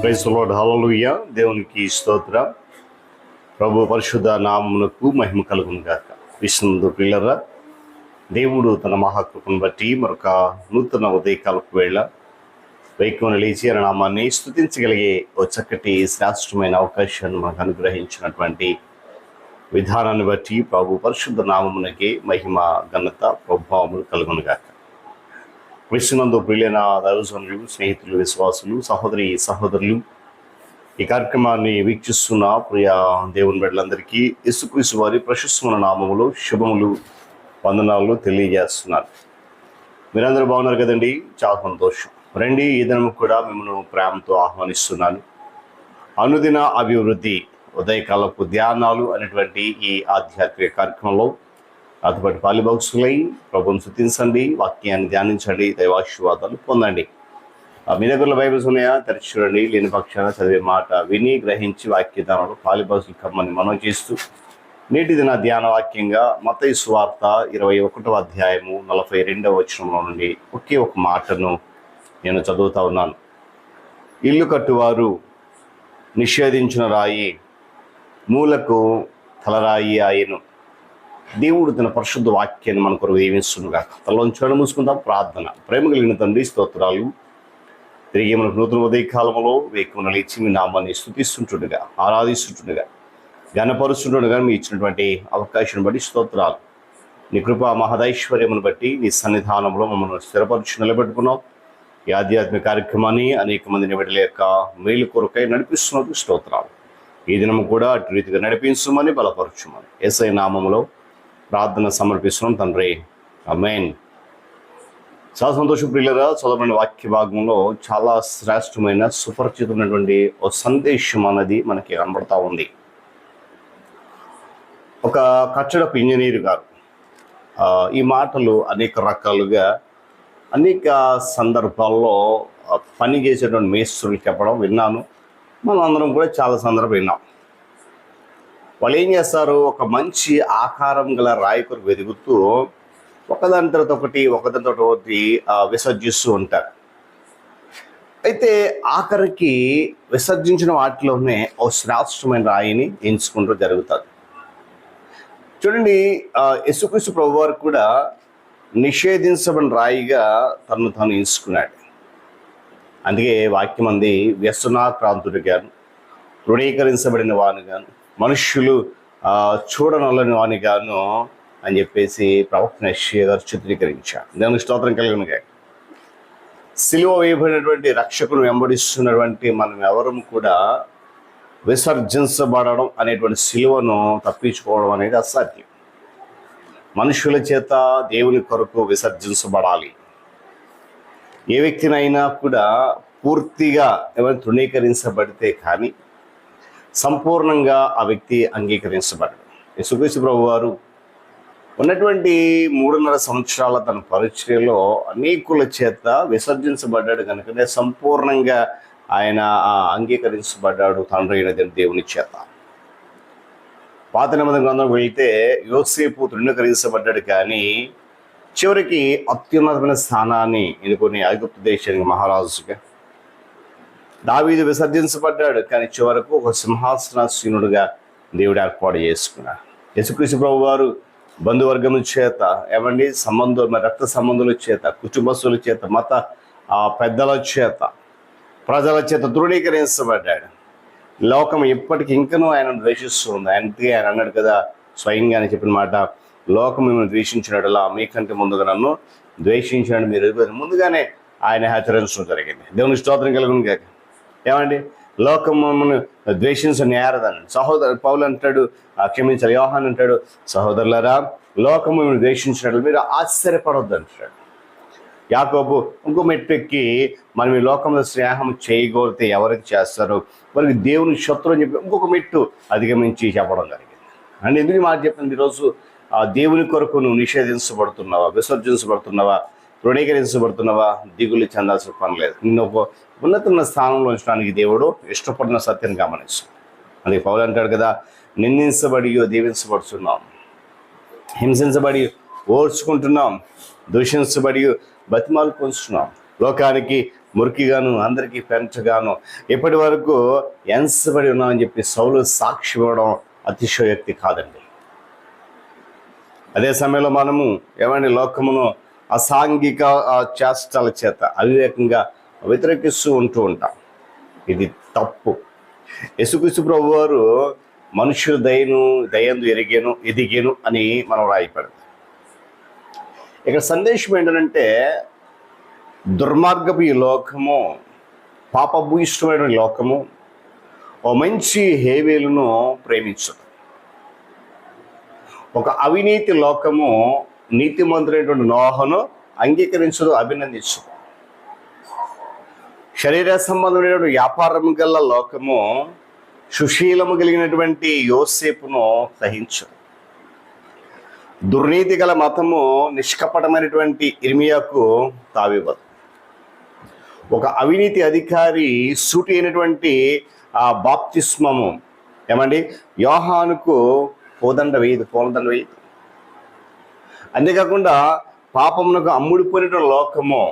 Praise the lord, హల్లెలూయా. దేవునికి స్తోత్రం. ప్రభు పరిశుద్ధ నామమునకు మహిమ కలుగును గాక. విశ్వనందు పిల్లరా, దేవుడు తన మహాకృపను బట్టి మరొక నూతన ఉదయకాలపు వేళ వైకున లేచి ఆయన నామాన్ని స్తుతించగలిగే ఓ చక్కటి శ్రేష్టమైన అవకాశాన్ని మనకు అనుగ్రహించినటువంటి విధానాన్ని బట్టి ప్రభు పరిశుద్ధ నామమునకే మహిమ ఘనత ప్రభావములు కలుగును గాక. విశ్వనందు ప్రియులైన దైవజనులు, స్నేహితులు, విశ్వాసులు, సహోదరులు, ఈ కార్యక్రమాన్ని వీక్షిస్తున్న ప్రియ దేవుని బిడ్డలందరికీ యేసుక్రీస్తు వారి ప్రశస్తమైన నామములో శుభములు, వందనాలు తెలియజేస్తున్నారు. మీరందరూ బాగున్నారు కదండి? చాలా సంతోషం. రండి, ఈ దినము కూడా మిమ్మల్ని ప్రేమతో ఆహ్వానిస్తున్నాను. అనుదిన అభివృద్ధి ఉదయకాలపు ధ్యానాలు అనేటువంటి ఈ ఆధ్యాత్మిక కార్యక్రమంలో అటుపటి పాలిభాగస్తులై ప్రభువును స్తుతించండి, వాక్యాన్ని ధ్యానించండి, దైవాశీర్వాదాలు పొందండి. మీ దగ్గరలో బైబిల్స్ ఉన్నాయా? తెరిచి చూడండి. లేని పక్షాన చదివే మాట విని గ్రహించి వాక్యదానంలో పాలిభాగస్తులు కమ్మని మనం చేస్తూ నేటి దిన ధ్యాన వాక్యంగా మత్తయి సువార్త 21వ అధ్యాయము 42వ వచనంలో నుండి ఒకే ఒక మాటను నేను చదువుతా ఉన్నాను. ఇల్లు కట్టువారు నిషేధించిన రాయి మూలకు తలరాయి ఆయను. దేవుడు తన పరిశుద్ధ వాక్యాన్ని మన కొరకు దీవిస్తుండగా తలలోంచి మూసుకుందాం. ప్రార్థన. ప్రేమ కలిగిన తండ్రి, స్తోత్రాలు. తిరిగి మనకు నూతన ఉదయకాలంలో వేకున లేచి మీ నామాన్ని స్తుతిస్తుంటుండగా, ఆరాధిస్తుంటుండగా, ఘనపరుస్తుండగా మీ ఇచ్చినటువంటి అవకాశం బట్టి స్తోత్రాలు. నీ కృపా మహదైశ్వర్యమును బట్టి నీ సన్నిధానంలో మమ్మల్ని స్థిరపరిచి నిలబెట్టుకున్నాం. ఈ ఆధ్యాత్మిక కార్యక్రమాన్ని అనేక మందిని బిడ్డల యొక్క మేలు కొరకై నడిపిస్తున్నందుకు స్తోత్రాలు. ఈ దినము కూడా అటు రీతిగా నడిపించమని, బలపరచుమని యేసయ్య నామములో ప్రార్థన సమర్పిస్తున్నాం తండ్రి, ఆమేన్. చాలా సంతోషం ప్రియులరా. చదవబడిన వాక్య భాగంలో చాలా శ్రేష్టమైన సుపరిచితమైనటువంటి ఒక సందేశం అన్నది మనకి కనబడతా ఉంది. ఒక కట్టడపు ఇంజనీర్ గారు ఈ మాటలు అనేక రకాలుగా అనేక సందర్భాల్లో పని చేసేటువంటి మేస్త్రులు చెప్పడం విన్నాను. మనం అందరం కూడా చాలా సందర్భం విన్నాం. వాళ్ళు ఏం చేస్తారు, ఒక మంచి ఆకారం గల రాయి కొరకు వెతుకుతూ ఒకదాని తర్వాత ఒకటి విసర్జిస్తూ ఉంటారు. అయితే ఆఖరికి విసర్జించిన వాటిలోనే ఓ శ్రేష్టమైన రాయిని ఎంచుకుంటూ జరుగుతుంది. చూడండి, యేసుక్రీస్తు ప్రభువారు కూడా నిషేధించబడిన రాయిగా తను తాను ఎంచుకున్నాడు. అందుకే వాక్యం అంది, వ్యసనాక్రాంతుడు గాను, తృణీకరించబడిన వాని గాను, మనుష్యులు చూడనొల్లని వాని గాను అని చెప్పేసి ప్రవక్త యెషయా గారు చిత్రీకరించారు. దేవునికి స్తోత్రం కలుగును గాక. సిలువ వేయబడినటువంటి రక్షకును వెంబడిస్తున్నటువంటి మనం ఎవరం కూడా విసర్జించబడడం అనేటువంటి సిలువను తప్పించుకోవడం అనేది అసాధ్యం. మనుషుల చేత దేవుని కొరకు విసర్జించబడాలి. ఏ వ్యక్తినైనా కూడా పూర్తిగా ఎవరైనా తృణీకరించబడితే కానీ సంపూర్ణంగా ఆ వ్యక్తి అంగీకరించబడడు. యేసుక్రీస్తు ప్రభువారు ఉన్నటువంటి 3.5 సంవత్సరాల తన పరిచర్యలో అనేకుల చేత విసర్జించబడ్డాడు కనుకనే సంపూర్ణంగా ఆయన అంగీకరించబడ్డాడు తండ్రి అయిన దేవుని చేత. పాత నిబంధన గ్రంథం వెళితే యోసేపు తృణీకరించబడ్డాడు, కానీ చివరికి అత్యున్నతమైన స్థానాన్ని ఎన్నుకొని ఐగుప్తు దేశానికి మహారాజుగా. దావీదు విసర్జించబడ్డాడు, కానీ చివరకు ఒక సింహాసనాసీనుడుగా దేవుడు ఏర్పాటు చేసుకున్నాడు. యేసుక్రీస్తు ప్రభు వారు బంధువర్గముల చేత, రక్త సంబంధుల చేత, కుటుంబస్తుల చేత, మత పెద్దల చేత, ప్రజల చేత తృణీకరించబడ్డాడు. లోకం ఎప్పటికీ ఇంకనూ ఆయన ద్వేషిస్తుంది. అందుకే ఆయన అన్నాడు కదా, స్వయంగా ఆయన చెప్పిన మాట, లోకం మిమ్మల్ని ద్వేషించినట్లా మీకంటే ముందుగా నన్ను ద్వేషించినట్టు మీరు ముందుగానే ఆయన హెచ్చరించడం జరిగింది. దేవుని స్తోత్రం కలుగును గాక. ఏమండి, లోకం మమ్మల్ని ద్వేషించని నేరదని పౌలు అంటాడు, క్షమించాలి. యోహాను అంటాడు, సహోదరులారా, లోకము మిమ్మల్ని ద్వేషించినట్లు మీరు ఆశ్చర్యపడొద్దు అంటాడు. యాకోబు ఇంకో మెట్టెక్కి, మనం ఈ లోకంలో స్నేహం చేయగోరితే ఎవరికి చేస్తారో వారికి దేవుని శత్రువు అని చెప్పి ఇంకొక మెట్టు అధిగమించి చెప్పడం జరిగింది. అంటే ఎందుకు మాట చెప్పింది, ఈరోజు దేవుని కొరకు నువ్వు నిషేధించబడుతున్నావా, విసర్జించబడుతున్నావా, తృణీకరించబడుతున్నావా, దిగులు చెందాల్సిన పని లేదు. నిన్ను ఒక ఉన్నతమైన స్థానంలో ఉంచడానికి దేవుడు ఇష్టపడిన సత్యాన్ని గమనించు. అందుకే పౌలు అంటాడు కదా, నిందించబడి దీవించబడుతున్నాం, హింసించబడి ఓర్చుకుంటున్నాం, దూషించబడి బతిమాలు పొందుతున్నాం, లోకానికి మురికిగాను అందరికీ పెంచగాను ఇప్పటి వరకు ఎంచబడి ఉన్నామని చెప్పి సౌలు సాక్షి ఇవ్వడం అతిశయోక్తి కాదండి. అదే సమయంలో మనము ఏమండి లోకమును అసాంఘిక చేష్టల చేత అవివేకంగా వ్యతిరేకిస్తూ ఉంటూ ఉంటాం. ఇది తప్పు. యేసుక్రీస్తు ప్రభు వారు మనుషుల దయందు ఎదిగేను అని మనం రాయపడింది. ఇక్కడ సందేశం ఏంటంటే దుర్మార్గపు ఈ లోకము, పాపభూయిష్టమైన లోకము ఓ మంచి హేవేలును ప్రేమించదు. ఒక అవినీతి లోకము నీతిమంతుడైనటువంటి నోహను అంగీకరించదు, అభినందించదు. శరీర సంబంధమైనటువంటి వ్యాపారం గల లోకము సుశీలము కలిగినటువంటి యోసేపును సహించదు. దుర్నీతి గల మతము నిష్కపటమైనటువంటి ఇర్మియాకు తావివ్వదు. ఒక అవినీతి అధికారి సూటి అయినటువంటి ఆ బాప్తిస్మము ఏమండి యోహానుకు పూదండ వేయదు. అంతేకాకుండా పాపమునకు అమ్ముడిపోయినటువంటి లోకము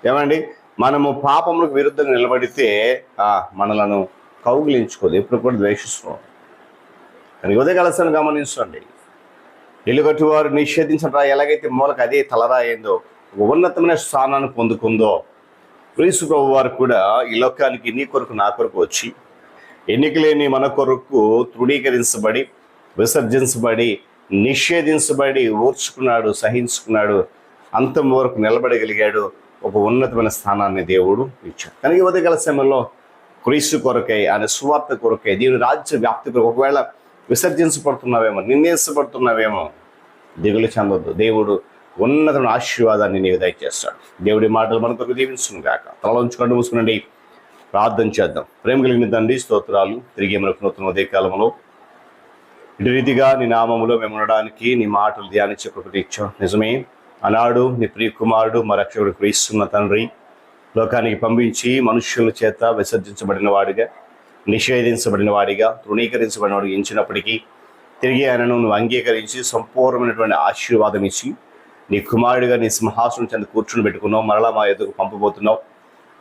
ఏమండి మనము పాపములకు విరుద్ధంగా నిలబడితే మనలను కౌగిలించుకోదు, ఎప్పుడు కూడా ద్వేషిస్తున్నాం. కానీ ఉదయకాలసాన్ని గమనించండి, ఇల్లు కట్టువారు నిషేధించిన రాయి ఎలాగైతే మూలకు అదే తలరాయిందో ఉన్నతమైన స్థానాన్ని పొందుకుందో, క్రీస్తు ప్రభు వారు కూడా ఈ లోకానికి నీ కొరకు నా కొరకు వచ్చి ఎన్నికలేని మన కొరకు తృణీకరించబడి విసర్జించబడి నిషేధించబడి ఓర్చుకున్నాడు, సహించుకున్నాడు, అంతం వరకు నిలబడగలిగాడు. ఒక ఉన్నతమైన స్థానాన్ని దేవుడు ఇచ్చాడు. కనుక ఉదయకాల సమయంలో క్రీస్తు కొరకై, ఆయన సువార్త కొరకై, దేవుని రాజ్య వ్యాప్తి కొరకు ఒకవేళ విసర్జించబడుతున్నావేమో, నిందించబడుతున్నావేమో, దిగులు చెందొద్దు. దేవుడు ఉన్నతమైన ఆశీర్వాదాన్ని నీకు దయచేస్తాడు. దేవుడి మాటలు మన కొరకు దీవించును గాక. తలలోంచుకుంటూ మూసుకునండి, ప్రార్థన చేద్దాం. ప్రేమ కలిగిన తండ్రి, స్తోత్రాలు. తిరిగి మనకు నూతన ఉదయకాలంలో ఇటు రీతిగా నీ నామములో మేము ఉండడానికి నీ మాటలు ధ్యానించే కృప ఇచ్చావు. నిజమే, ఆనాడు నీ ప్రియ కుమారుడు మా రక్షకుడు క్రీస్తున్న తండ్రి లోకానికి పంపించి మనుష్యుల చేత విసర్జించబడిన వాడిగా, నిషేధించబడిన వాడిగా, తృణీకరించబడిన వాడిగా ఎంచినప్పటికీ తిరిగి ఆయనను నువ్వు అంగీకరించి సంపూర్ణమైనటువంటి ఆశీర్వాదం ఇచ్చి నీ కుమారుడిగా నీ సింహాసనం చెంత కూర్చుని పెట్టుకున్నావు. మరలా మా ఎదుగు పంపబోతున్నావు.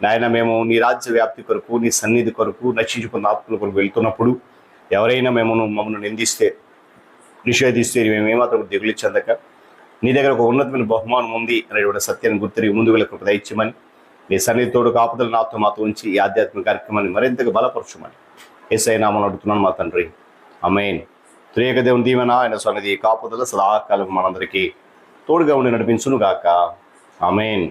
నాయన, మేము నీ రాజ్య వ్యాప్తి కొరకు, నీ సన్నిధి కొరకు, నశించుకున్న ఆత్మల కొరకు వెళ్తున్నప్పుడు ఎవరైనా మమ్మల్ని నిందిస్తే, నిషేధిస్తే మేమేమాత్రం దిగులు చెందక నీ దగ్గర ఒక ఉన్నతమైన బహుమానం ఉంది అనేటువంటి సత్యాన్ని గుర్తిరిగి ముందుకు వెళ్ళి కృప దయచేయమని, నీ సన్నిధితోడు కాపుదలు మాతో ఉంచి ఈ ఆధ్యాత్మిక కార్యక్రమాన్ని మరింతగా బలపరచమని యేసయ్య నామములో అడుగుతున్నాను మా తండ్రి, ఆమేన్. త్రియేక దేవుని దీవెన, ఆయన సన్నిధి కాపుదల సదాకాలం మనందరికీ తోడుగా ఉండి నడిపించును గాక. ఆమేన్.